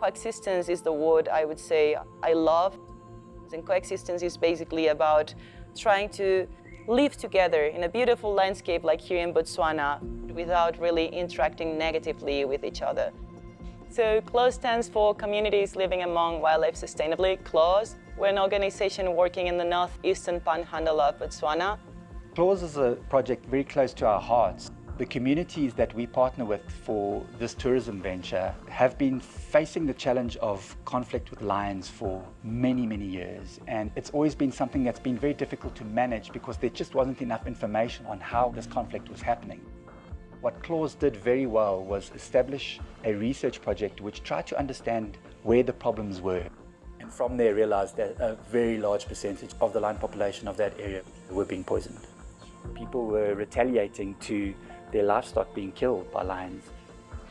Coexistence is the word I would say I love. And coexistence is basically about trying to live together in a beautiful landscape like here in Botswana without really interacting negatively with each other. So CLAWS stands for Communities Living Among Wildlife Sustainably, CLAWS. We're an organization working in the northeastern panhandle of Botswana. CLAWS is a project very close to our hearts. The communities that we partner with for this tourism venture have been facing the challenge of conflict with lions for many, many years. And it's always been something that's been very difficult to manage because there just wasn't enough information on how this conflict was happening. What CLAWS did very well was establish a research project which tried to understand where the problems were. And from there realized that a very large percentage of the lion population of that area were being poisoned. People were retaliating to their livestock being killed by lions.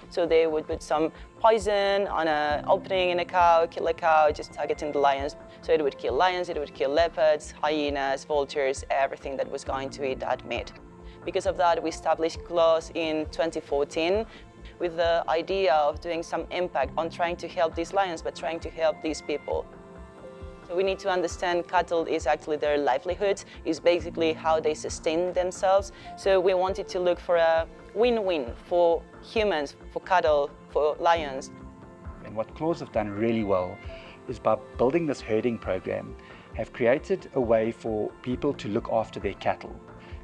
So they would put some poison on an opening in a cow, kill a cow, just targeting the lions. So it would kill lions, it would kill leopards, hyenas, vultures, everything that was going to eat that meat. Because of that, we established CLAWS in 2014 with the idea of doing some impact on trying to help these lions, but trying to help these people. So we need to understand cattle is actually their livelihood, is basically how they sustain themselves. So we wanted to look for a win-win for humans, for cattle, for lions. And what CLAWS have done really well is by building this herding program, have created a way for people to look after their cattle.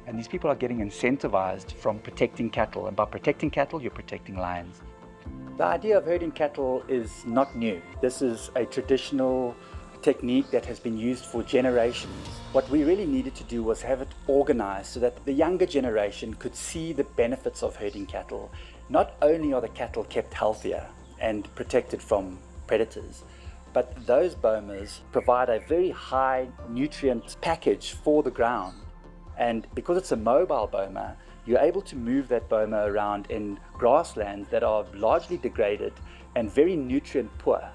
And these people are getting incentivized from protecting cattle. And by protecting cattle, you're protecting lions. The idea of herding cattle is not new. This is a traditional technique that has been used for generations. What we really needed to do was have it organized so that the younger generation could see the benefits of herding cattle. Not only are the cattle kept healthier and protected from predators, but those bomas provide a very high nutrient package for the ground. And because it's a mobile boma, you're able to move that boma around in grasslands that are largely degraded and very nutrient poor.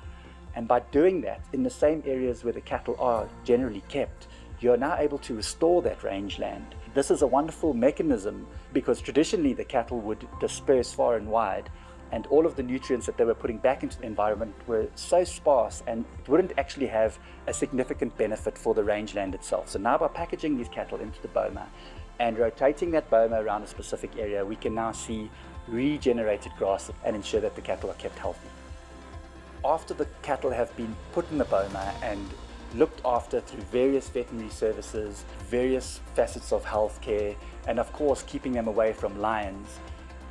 And by doing that, in the same areas where the cattle are generally kept, you're now able to restore that rangeland. This is a wonderful mechanism because traditionally the cattle would disperse far and wide, and all of the nutrients that they were putting back into the environment were so sparse and wouldn't actually have a significant benefit for the rangeland itself. So now by packaging these cattle into the boma and rotating that boma around a specific area, we can now see regenerated grass and ensure that the cattle are kept healthy. After the cattle have been put in the boma and looked after through various veterinary services, various facets of healthcare, and of course keeping them away from lions,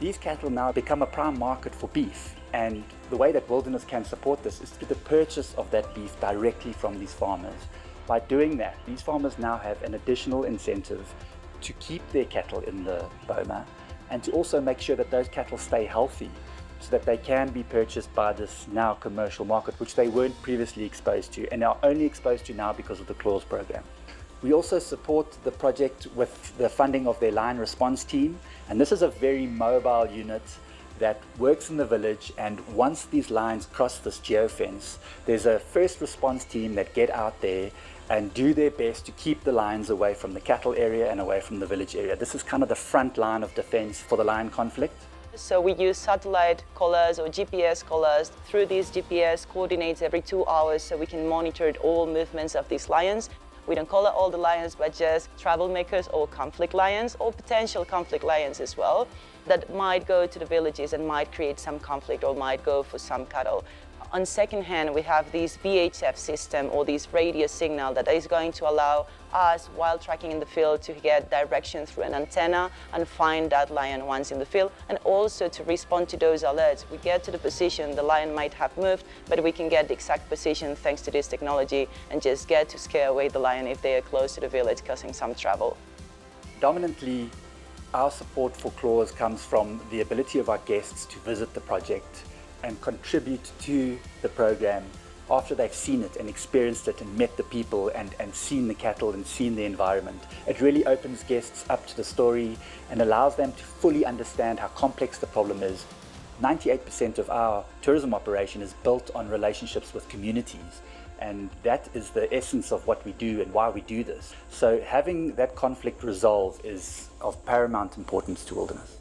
these cattle now become a prime market for beef. And the way that Wilderness can support this is through the purchase of that beef directly from these farmers. By doing that, these farmers now have an additional incentive to keep their cattle in the boma and to also make sure that those cattle stay healthy, so that they can be purchased by this now commercial market, which they weren't previously exposed to and are only exposed to now because of the CLAWS program. We also support the project with the funding of their lion response team, and this is a very mobile unit that works in the village, and once these lions cross this geofence, there's a first response team that get out there and do their best to keep the lions away from the cattle area and away from the village area. This is kind of the front line of defense for the lion conflict. So we use satellite collars or GPS collars. Through these GPS coordinates every 2 hours so we can monitor all movements of these lions. We don't collar all the lions, but just troublemakers or conflict lions or potential conflict lions as well that might go to the villages and might create some conflict or might go for some cattle. On second hand, we have this VHF system or this radio signal that is going to allow us, while tracking in the field, to get direction through an antenna and find that lion once in the field, and also to respond to those alerts. We get to the position the lion might have moved, but we can get the exact position thanks to this technology and just get to scare away the lion if they are close to the village, causing some trouble. Dominantly, our support for CLAWS comes from the ability of our guests to visit the project and contribute to the program after they've seen it and experienced it and met the people and seen the cattle and seen the environment. It really opens guests up to the story and allows them to fully understand how complex the problem is. 98% of our tourism operation is built on relationships with communities, and that is the essence of what we do and why we do this. So having that conflict resolved is of paramount importance to Wilderness.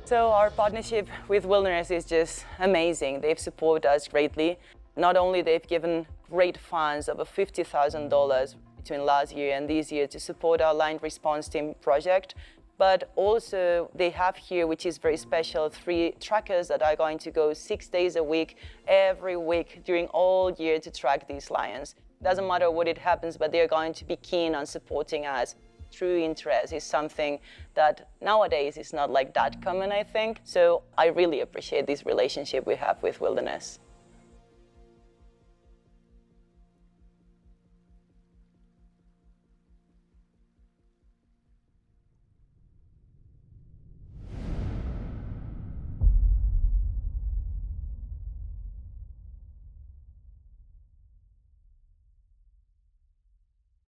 So our partnership with Wilderness is just amazing. They've supported us greatly. Not only they've given great funds, over $50,000 between last year and this year to support our Lion Response Team project, but also they have here, which is very special, 3 trackers that are going to go 6 days a week, every week during all year to track these lions. Doesn't matter what it happens, but they're going to be keen on supporting us. True interest is something that nowadays is not like that common, I think. So I really appreciate this relationship we have with Wilderness.